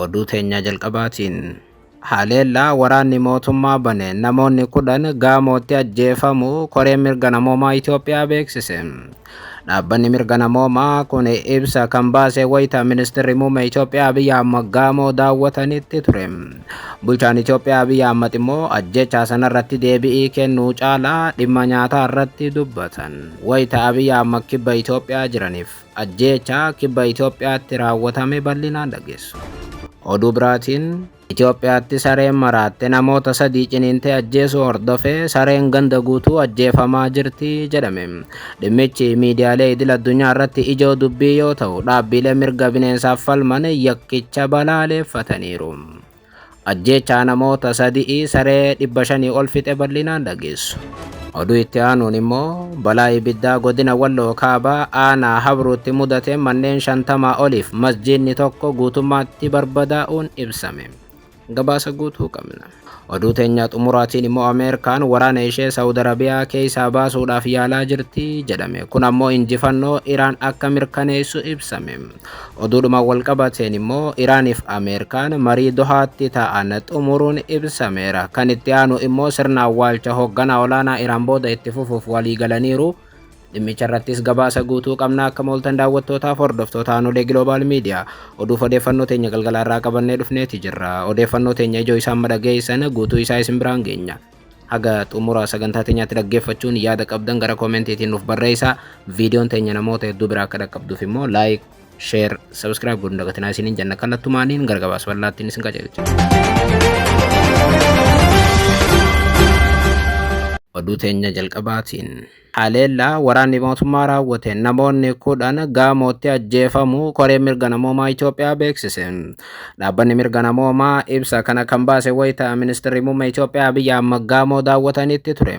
oduu teenya jalqabaatiin haleellaa waraanni mootummaa bane namoonni 10 gaamootti ajjeefamuu koreen mirga namoomaa Itoophiyaa beeksise. Dhaabbanni mirga namoomaa kun ibsa kan baase wayita ministeerri muummee Itoophiyaa Abiy Ahmad gaamoo daawwatanitti ture. Bulchaan Itoophiyaa Abiy Ahmad immoo ajjechaa sanarratti deebii kennuu caalaa dhimma nyaataa irratti dubbatan. Wayita Abiy Ahmad kibba Itoophiyaa jiraniif ajjechaa kibba Itoophiyaatti raawwatame bal'inaan dhageessu. Oduu biraatiin Itoophiyaatti sareen maraatte namoota 3 ciniintee ajjeesuu hordofee sareen ganda guutuu ajjeefamaa jirti jedhame. Dhimmichi miidiyaalee idil addunyaa irratti ijoo dubbii yoo ta'u, dhaabbilee mirga bineensaaf falman yakkicha balaaleffataniiru. Ajjechaa namoota 3 saree 500 ol fixe bal'inaan dhageessu. Oduu itti aanuun immoo balaa ibiddaa godina Walloo Kaabaa aanaa Habruutti mudate manneen 50 oliif masjiidni tokko guutummaatti barbadaa'uun ibsame. Gabaasa guutuu qabna. Oduu teenya xumuraatiin immoo Ameerikaan waraana ishee Saudi Arabiyaa keessaa baasuudhaaf yaalaa jirti jedhame. Kun ammoo injifannoo Iraan akka mirkaneessu ibsame. Oduudhuma walqabateen immoo Iraaniif Ameerikaan marii Dohaatti ta'an xumuruun ibsameera. Kan itti aanu immoo sirna awwaalcha hoogganaa olaanaa Iraan booda itti fufuuf walii galaniiru. Dhimmicha irrattis gabaasa guutuu qabna. Akka mooltan daawwattootaaf hordoftoota Anolee Global Media oduuf odeeffannoo teenya galgala irraa qabannee dhufneeti jirra. Odeeffannoo teenya ijoo isaan madhageessan guutuu isaa isin biraan geenya. Haga xumura sagantaa teenyaatti dhaggeeffachuun yaada qabdan gara koomentiitiin nuuf barreessaa. Viidiyoon teenya namoota hedduu biraa akka dhaqqabduuf immoo laayik, sheer, sabskiraayib godhuun dagatinaa isiniin jenna. Kallattumaaniin gara gabaasa bal'aattiin isin qajeelcha. Oduu teenya jalqabaatiin haleellaa waraanni mootummaa raawwate namoonni 10 gaamootti ajjeefamuu koreen mirga namoomaa Itoophiyaa beeksise. Dhaabbanni mirga namoomaa ibsa kana kan baase wayita ministeerri muummee Itoophiyaa Abiy Ahmad gaamoo daawwatanitti ture.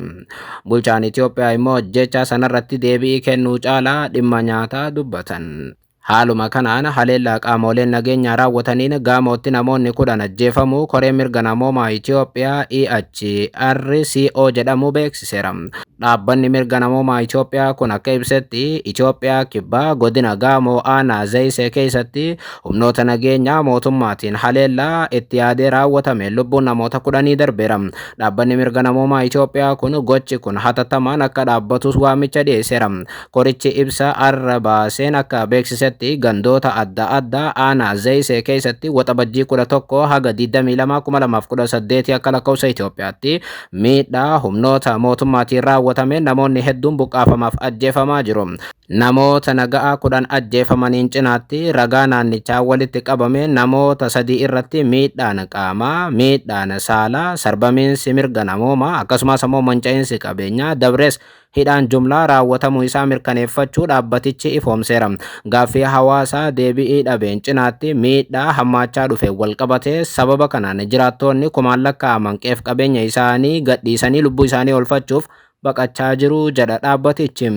Bulchaan Itoophiyaa immoo ajjechaa sanarratti deebii kennuu caalaa dhimma nyaataa dubbatan. Haaluma kanaan haleellaa qaamoleen nageenyaa raawwataniin gaamootti namoonni 10 ajjeefamuu koreen mirga namoomaa Itoophiyaa EHRCO jedhamu beeksiseera. Dhaabbanni mirga namoomaa Itoophiyaa kun akka ibsetti Itoophiyaa kibbaa godina Gaamoo aanaa Zayisee keessatti humnoota nageenyaa mootummaatiin haleellaa itti yaadee raawwatame lubbuun namoota 10 darbeera. Dhaabbanni mirga namoomaa Itoophiyaa kun gochi kun hatattamaan akka dhaabbatus waamicha dhiyeesseera. Korichi ibsa arra baaseen akka beeksisetti gandoota adda addaa aanaa Zayisee keessatti waxabajjii 11 haga 22/2018 akka lakkoofsa Itoophiyaatti miidhaa humnoota mootummaatiin raawwatame namoonni hedduun buqqaafamaaf ajjeefamaa jiru. Namoota nagaa 10 ajjeefamaniin cinaatti ragaa naannichaa walitti qabame namoota 3 irratti miidhaan qaamaa, miidhaan saalaa, sarbamiinsi mirga namoomaa akkasumas immoo manca'insi qabeenyaa dabrees hidhaan jumlaa raawwatamuu isaa mirkaneeffachuu dhaabbatichi ifoomseera. Gaaffii hawaasaa deebii dhabeen cinaatti miidhaa hammaachaa dhufe walqabatee sababa kanaan jiraattonni kumaan lakkaa'aman qeef qabeenya isaanii gadhiisanii lubbuu isaanii oolfachuuf baqachaa jiru jedha dhaabbatichi.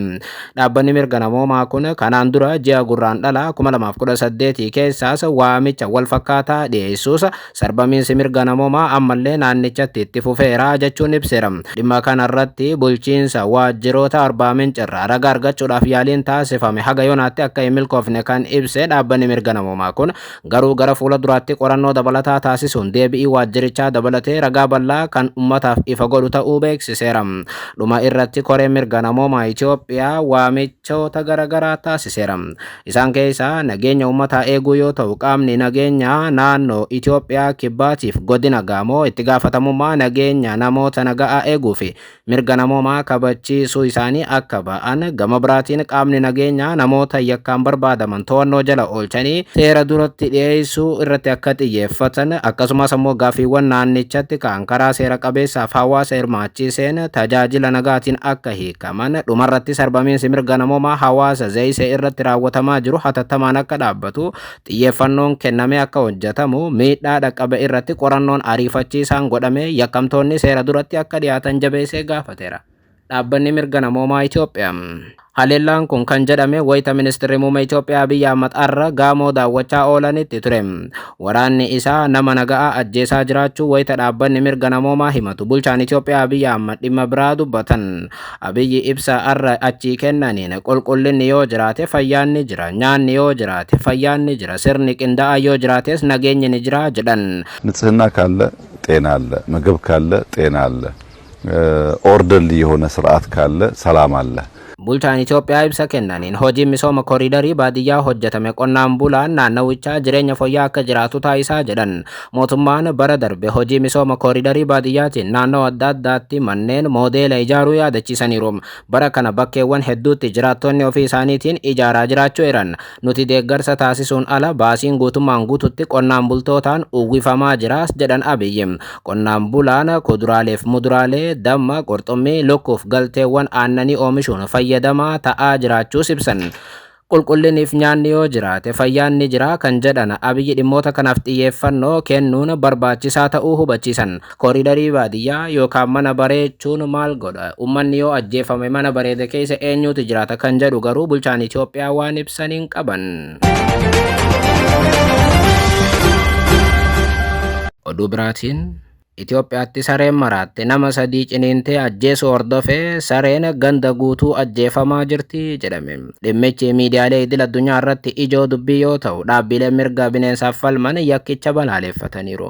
Dhaabbanni mirga namoomaa kun kanaan dura ji'a gurraandhala 2018 keessaas waamicha wal fakkaataa dhiyeessuus sarbamiinsi mirga namoomaa ammallee naannichatti itti fufeera jechuun ibseera. Dhimma kanarratti bulchiinsa waajjiroota Arbaa Mincirraa ragaa argachuudhaaf yaaliin taasifame haga yoonaatti akka hin milkoofne kan ibse dhaabbanni mirga namoomaa kun garuu gara fuula duraatti qorannoo dabalataa taasisuun deebii waajjirichaa dabalatee ragaa bal'aa kan ummataaf ifa godhu ta'uu beeksiseera. Dhuma irratti koreen mirga namoomaa Itoophiyaa waamichoota garaagaraa taasiseera. Isaan keessaa nageenya uummataa eeguu yoo ta'u, qaamni nageenyaa naannoo Itoophiyaa kibbaatiif godina Gaamoo itti gaafatamummaa nageenya namoota nagaa eeguu fi mirga namoomaa kabachiisuu isaanii akka ba'an, gama biraatiin qaamni nageenyaa namoota yakkaan barbaadaman to'annoo jala oolchanii seera duratti dhiyeessuu irratti akka xiyyeeffatan akkasumas immoo gaaffiiwwan naannichatti ka'an karaa seera qabeessaaf hawaasa hirmaachiseen tajaajila nagaatiin akka hiikaman, dhumarratti sarbamiinsi mirga namoomaa hawaasa Zayisee irratti raawwatamaa jiru hatattamaan akka dhaabbatu xiyyeeffannoon kennamee akka hojjetamu, miidhaa dhaqqabe irratti qorannoon ariifachiisaan godhame yakkamtoonni seera duratti akka dhiyaatan jabeessee gaafateera. dhaabbanni mirga namoomaa Itoophiyaa. Haleellaan kun kan jedhame wayita ministeerri muummee Itoophiyaa Abiyyi Ahmad har'a gaamoo daawwachaa oolanitti ture. Waraanni isaa nama nagaa ajjeesaa jiraachuu wayita dhaabbanni mirga namoomaa himatu bulchaan Itoophiyaa Abiyyi Ahmad dhimma biraa dubbatan. Abiyyi ibsa har'a achii kennaniin qulqullinni yoo jiraate fayyaanni jira, nyaanni yoo jiraate fayyaanni jira, sirni qindaa'aa yoo jiraates nageenyi ni jira jedhan. ንጽህና ካለ ጤና አለ፣ ምግብ ካለ ጤና አለ፣ ኦርደርሊ የሆነ ስርዓት ካለ ሰላም አለ። Bulchaan Itoophiyaa ibsa kennaniin hojiin misooma kooriidarii baadiyyaa hojjetame qonnaan bulaan naannawichaa jireenya fooyya'aa akka jiraatu taasisaa jedhan. Mootummaan bara darbe hojii misooma kooriidarii baadiyyaatiin naannoo adda addaatti manneen moodeela ijaaruu yaadachiisaniiru. Bara kana bakkeewwan hedduutti jiraattonni ofii isaaniitiin ijaaraa jiraachuu eeran. Nuti deeggarsa taasisuun ala baasiin guutummaan guututti qonnaan bultootaan uwwifamaa jiraas jedhan Abiyyi. Qonnaan bulaan kuduraaleef muduraalee, damma, qurxummii, lukkuuf galteewwan aannanii oomishuun fayyadamaa ta'aa jiraachuus ibsan. Qulqulliniif nyaanni yoo jiraate fayyaan ni jira kan jedhan Abiyyi dhimmoota kanaaf xiyyeeffannoo kennuun barbaachisaa ta'uu hubachiisan. Kooriidarii baadiyyaa yookaan mana bareechuun maal godha? Uummanni yoo ajjeefame mana bareede keessa eenyutu jiraata kan jedhu garuu bulchaan Itoophiyaa waan ibsaniin qaban. Oduu biraatiin Itoophiyaatti sareen maraatte nama 3 ciniintee ajjeesuu hordofee sareen ganda guutuu ajjeefamaa jirti jedhame. Dhimmichi miidiyaalee idil addunyaa irratti ijoo dubbii yoo ta'u dhaabbileen mirga bineensaaf falman yakkicha balaaleffataniiru.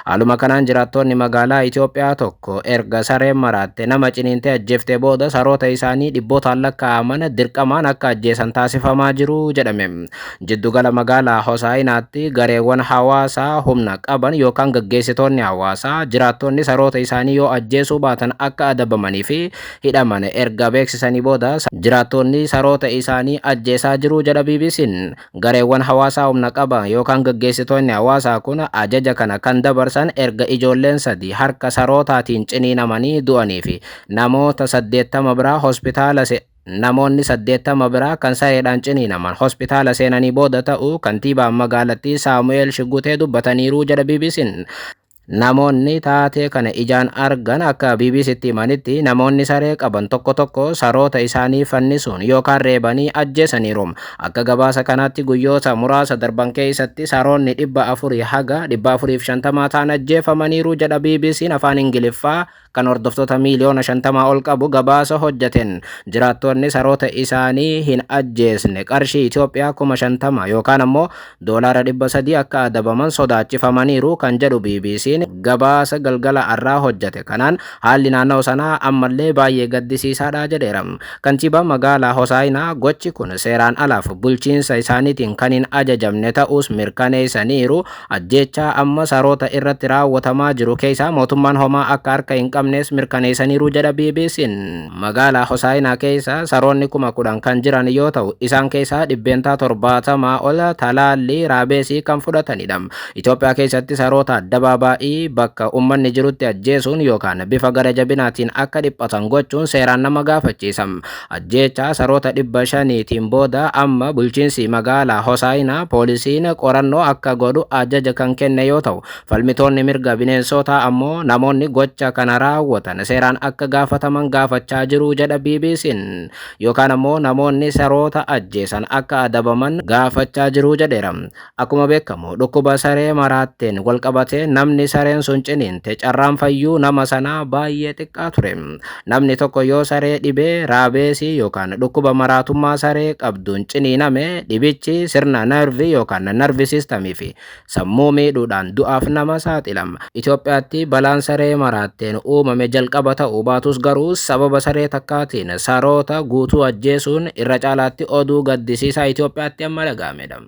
Haaluma kanaan jiraattonni magaalaa Itoophiyaa tokko erga sareen maraatte nama ciniintee ajjeeftee booda saroota isaanii dhibbootaan lakkaa'aman dirqamaan akka ajjeesan taasifamaa jiru jedhame. Jiddugala magaalaa Hosaayinaatti gareewwan hawaasaa humna qaban yookaan gaggeessitoonni hawaasaa jiraattonni saroota isaanii yoo ajjeesuu baatan akka adabamanii fi hidhaman erga beeksisanii booda jiraattonni saroota isaanii ajjeesaa jiru jedha BBC'n. Gareewwan hawaasaa humna qaban yookaan gaggeessitoonni hawaasaa kun ajaja kana kan dabarsan erga ijoolleen 3 harka sarootaatiin ciniinamanii du'anii fi namoota 80 biraa hospitaala namoonni 80 biraa kan sareedhaan ciniinaman hospitaala seenanii booda ta'uu kantiibaan magaalattii Saamu'eel Shigutee dubbataniiru jedha BBC'n. Namoonni taatee kana ijaan argan akka BBC'tti himanitti namoonni saree qaban tokko tokko saroota isaanii fannisuun yookaan reebanii ajjeesaniiru. Akka gabaasa kanaatti guyyoota muraasa darban keessatti saroonni 400 haga 450 ta'an ajjeefamaniiru jedha BBC'n afaan Ingiliffaa kan hordoftoota miliyoona 50 ol qabu gabaasa hojjeteen. Jiraattonni saroota isaanii hin ajjeesne qarshii Itoophiyaa 50,000 yookaan ammoo doolaara 300 akka adabaman sodaachifamaniiru kan jedhu BBC'n gabaasa galgala har'aa hojjete. Kanaan haalli naannoo sanaa ammallee baay'ee gaddisiisaadha jedheera. Kantiibaan magaalaa Hosaayinaa gochi kun seeraan alaaf bulchiinsa isaaniitiin kan hin ajajamne ta'us mirkaneessaniiru. Ajjeechaa amma saroota irratti raawwatamaa jiru keessaa mootummaan homaa akka harka hin qabnes mirkaneessaniiru jedha BBC'n. Magaalaa Hosaayinaa keessa saroonni 10,000 kan jiran yoo ta'u isaan keessaa 70 ol talaallii raabeesii kan fudhatanidha. Itoophiyaa keessatti saroota addabaabaa'ii bakka uummanni jirutti ajjeesuun yookaan bifa gara jabinaatiin akka dhiphatan gochuun seeraan nama gaafachiisa. Ajjeechaa saroota 500tiin booda amma bulchiinsi magaalaa Hosaayinaa poolisiin qorannoo akka godhu ajaja kan kenne yoo ta'u falmitoonni mirga bineensotaa ammoo namoonni gocha kana raawwatan seeraan akka gaafataman gaafachaa jiru jedha BBC'n. Yookaan ammoo namoonni saroota ajjeesan akka adabaman gaafachaa jiru jedheera. Akkuma beekamu dhukkuba saree maraatteen walqabatee namni sareen sun ciniinte carraan fayyuu nama sanaa baay'ee xiqqaa ture. Namni tokko yoo saree dhibee raabeesii yookaan dhukkuba maraatummaa saree qabduun ciniiname dhibichi sirna narvii yookaan narvii siistamii fi sammuu miidhuudhaan du'aaf nama saaxilama. Itoophiyaatti balaan saree maraatteen uumame jalqaba ta'uu baatus garuu sababa saree takkaatiin saroota guutuu ajjeesuun irra caalaatti oduu gaddisiisaa Itoophiyaatti amma dhaga'amedha.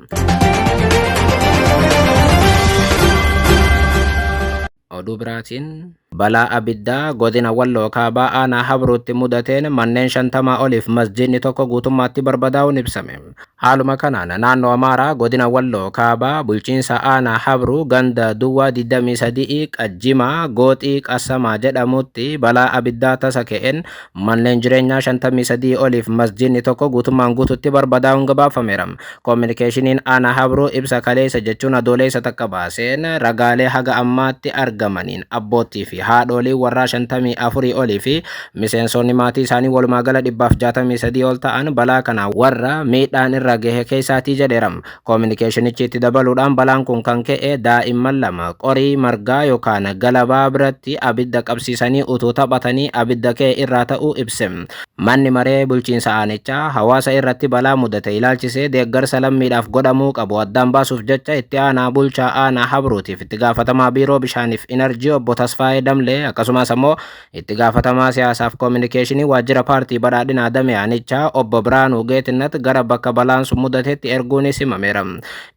Oduu biraatiin balaa abiddaa godina Walloo kaabaa aanaa Habruutti mudateen manneen 50 oliif masjidni tokko guutummaatti barbadaa'uun ibsame. Haaluma kanaan naannoo Amaaraa godina Walloo kaabaa bulchiinsa aanaa Habruu ganda Duwwaa 23 Qajjimaa Gooxii Qassamaa jedhamutti balaa abiddaa tasa ka'een manneen jireenyaa 53 oliif masjidni tokko guutummaan guututti barbadaa'uun gabaafameera. Kominikeeshiniin aanaa Habruu ibsa kaleessa jechuun adoolessa takka baaseen ragaalee haga ammaatti argamaniin abbootii fi haadholii warraa 54 olii fi miseensonni maatii isaanii walumaa gala 163 ol ta'an balaa kana warra miidhaan irra gahe keessaatii jedheera. Koominikeeshinichi itti dabaluudhaan balaan kun kan ka'e daa'imman lama qorii margaa yookaan galabaa biratti abidda qabsiisanii utuu taphatanii abidda ka'e irraa ta'uu ibse. Manni maree bulchiinsa aanichaa hawaasa irratti balaa mudate ilaalchisee deeggarsa lammiidhaaf godhamuu qabu addaan baasuuf jecha itti aanaa bulchaa aanaa Habruutiif itti gaafatamaa biiroo bishaaniif inerjii obbo Tasfaayee Damlee akkasumas ammoo itti gaafatamaa siyaasaaf koominikeeshinii waajjira paartii badhaadhinaa damee aanichaa obbo Biraanuu Geetinnat gara bakka balaan sun mudatetti erguunis himameera.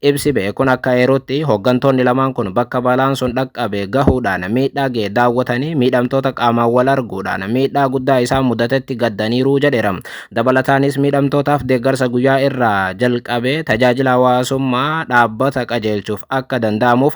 Ibsi beekuun akka eerutti hooggantoonni lamaan kun bakka balaan sun dhaqqabe gahuudhaan miidhaa ga'e daawwatanii miidhamtoota qaamaan wal arguudhaan miidhaa guddaa isaan mudatetti gaddaniiru jedheera. Dabalataanis miidhamtootaaf deeggarsa guyyaa irraa jalqabee tajaajila hawaasummaa dhaabbata qajeelchuuf akka danda'amuuf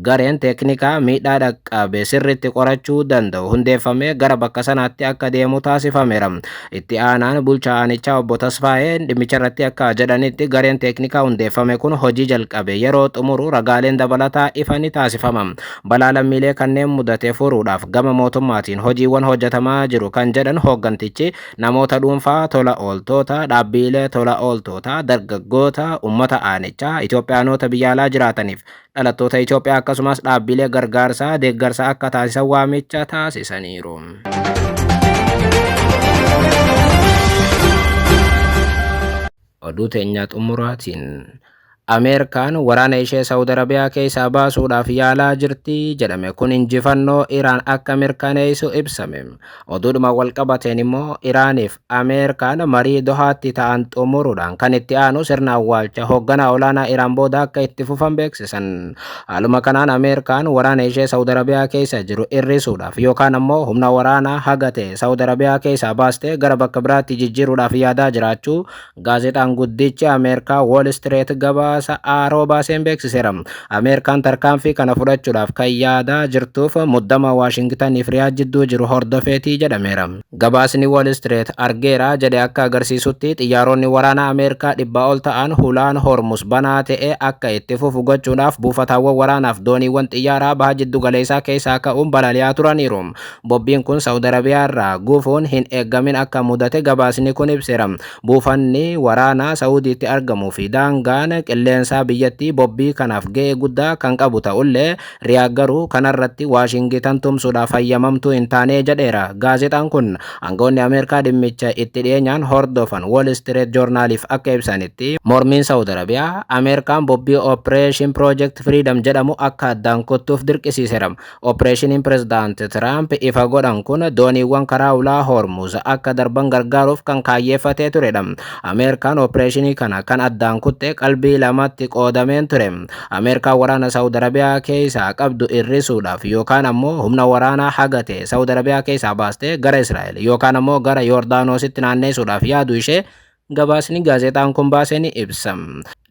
gareen teeknikaa miidhaa dhaqqabe sirriitti qorachuu danda'u hundeeffamee gara bakka sanaatti akka deemu taasifameera. Itti aanaan bulchaa aanichaa obbo Tasfaayeen dhimmicha irratti akka jedhanitti gareen teeknikaa hundeeffame kun hojii jalqabe yeroo xumuru ragaaleen dabalataa ifa ni taasifama. Balaa lammiilee kanneen mudate furuudhaaf gama mootummaatiin hojiiwwan hojjetamaa jiru kan jedhan hooggantichi namoota dhuunfaa tola ooltota, dhaabbilee tola ooltota, dargaggoota, uummata aanichaa, Itoophiyaanota biyya alaa jiraataniif dhalattoota Itoophiyaa akkasumas dhaabbilee gargaarsaa deeggarsa akka taasisan waamicha taasisaniiru. Oduu teenya xumuraatiin Ameerikaan waraana ishee Saawud Arabiyaa keessaa baasuudhaaf yaalaa jirti jedhame kun injifannoo Iraan akka mirkaneessu ibsame. Oduudhuma walqabateen immoo Iraaniif Ameerikaan marii Dohaatti ta'an xumuruudhaan kan itti aanu sirna awwaalcha hoogganaa olaanaa Iraan booda akka itti fufan beeksisan. Haaluma kanaan Ameerikaan waraana ishee Saawud Arabiyaa keessa jiru hir'isuudhaaf yookaan ammoo humna waraanaa hagate Saawud Arabiyaa keessaa baastee gara bakka biraatti jijjiiruudhaaf yaadaa jiraachuu gaazexaan guddichi Ameerikaa Wall Street gabaa Aaroo baaseen beeksiseera. Ameerikaan tarkaanfii kana fudhachuudhaaf kan yaadaa jirtuuf muddama Waashingtaniif Riyaad jidduu jiru hordofeetii jedhameera. Gabaasni Wall Street argeera jedhe akka agarsiisutti xiyyaaronni waraanaa Ameerikaa 100 ol ta'an hulaan Hormuz banaa ta'e akka itti fufu gochuudhaaf buufataawwan waraanaaf dooniiwwan xiyyaaraa baha jiddu galeessaa keessaa ka'uun balali'aa turaniiru. Bobbiin kun Saawud Arabiyaa irraa gufuun hin eeggamin akka mudate gabaasni kun ibseera. Buufanni waraanaa Saawudiitti argamuu fi daangaan qilleensaa biyyattii bobbii kanaaf ga'ee guddaa kan qabu ta'ullee Riyaad garuu kanarratti Waashingtan tumsuudhaaf hayyamamtuu hin taane jedheera. Gaazexaan kun aangawoonni Ameerikaa dhimmicha itti dhiyeenyaan hordofan Wall Street Joornaaliif akka ibsanitti mormiin Saawud Arabiyaa Ameerikaan bobbii Operation Project Freedom jedhamu akka addaan kuttuuf dirqisiiseera. Opereeshiniin pirezidaanti Tiraamp ifa godhan kun dooniiwwan karaa ulaa Hormuz akka darban gargaaruuf kan kaayyeeffatee turedha. Ameerikaan opereeshinii kana kan addaan kutte qalbii lamatti qoodameen ture. Ameerikaan waraana Saawud Arabiyaa keessaa qabdu hir'isuudhaaf yookaan ammoo humna waraanaa hagate Saawud Arabiyaa keessaa baastee gara Israa'el yookaan ammoo gara Yordaanositti naanneessuudhaaf yaadu ishee gabaasni gaazexaan kun baasee ni ibsa.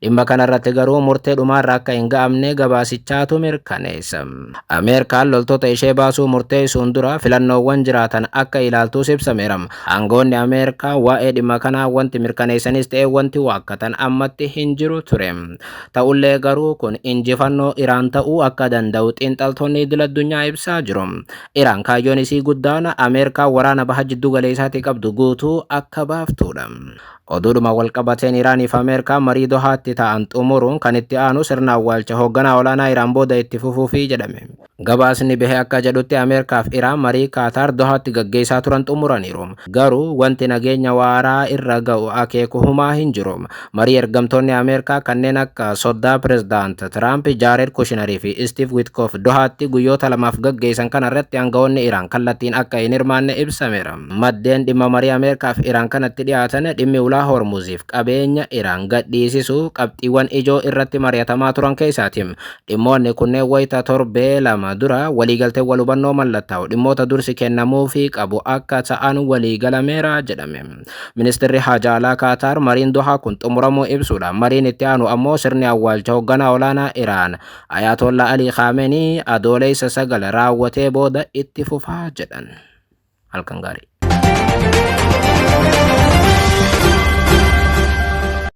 Dhimma kanarratti garuu murtee dhumaarra akka hin ga'amne gabaasichaatu mirkaneessa. Ameerikaan loltoota ishee baasuu murteessuun dura filannoowwan jiraatan akka ilaaltuus ibsameera. Aangawoonni Ameerikaa waa'ee dhimma kanaa wanti mirkaneessanis ta'e wanti waakkatan ammatti hin jiru ture. Ta'ullee garuu kun injifannoo Iraan ta'uu akka danda'u xiinxaltoonni idil-addunyaa ibsaa jiru. Iraan kaayyoon isii guddaan Ameerikaa waraana baha jiddu galeessaatti qabdu guutuu akka baaftudha. Oduudhuma walqabateen Iraaniif Ameerikaa marii Dohaatti ta'an xumuruun kan itti aanu sirna awwaalcha hoogganaa olaanaa Iraan booda itti fufuufi jedhame. Gabaasni bahe akka jedhutti Ameerikaaf Iraan marii Kaataar Dohaatti gaggeessaa turan xumuraniiru. Garuu wanti nageenya waaraa irra ga'u akeeku humaa hin jiru. Marii ergamtoonni Ameerikaa kanneen akka soddaa pirezidaant Tiraamp, Jaared Kushnerii fi Steve Witkoff Dohaatti guyyoota lamaaf gaggeessan kanarratti aangawoonni Iraan kallattiin akka hin hirmaanne ibsameera. Maddeen dhimma marii Ameerikaaf Iraan kanatti dhiyaatan dhimmi ulaa Hormuziif qabeenya Iraan gadhiisisuu qabxiiwwan ijoo irratti mari'atamaa turan keessaati. Dhimmoonni kunneen wayita torbee lama dura waliigaltee wal hubannoo mallattaa'u dhimmoota dursi kennamuufii qabu akka ta'an waliigalameera jedhame. Ministeerri Haajaa Alaa Kaataar mariin Dohaa kun xumuramuu ibsuudhaan mariin itti aanu ammoo sirni awwaalcha hoogganaa olaanaa Iraan Ayatollah Ali Khamenei adoolessa 9 raawwatee booda itti fufaa jedhan. Halkan gaarii.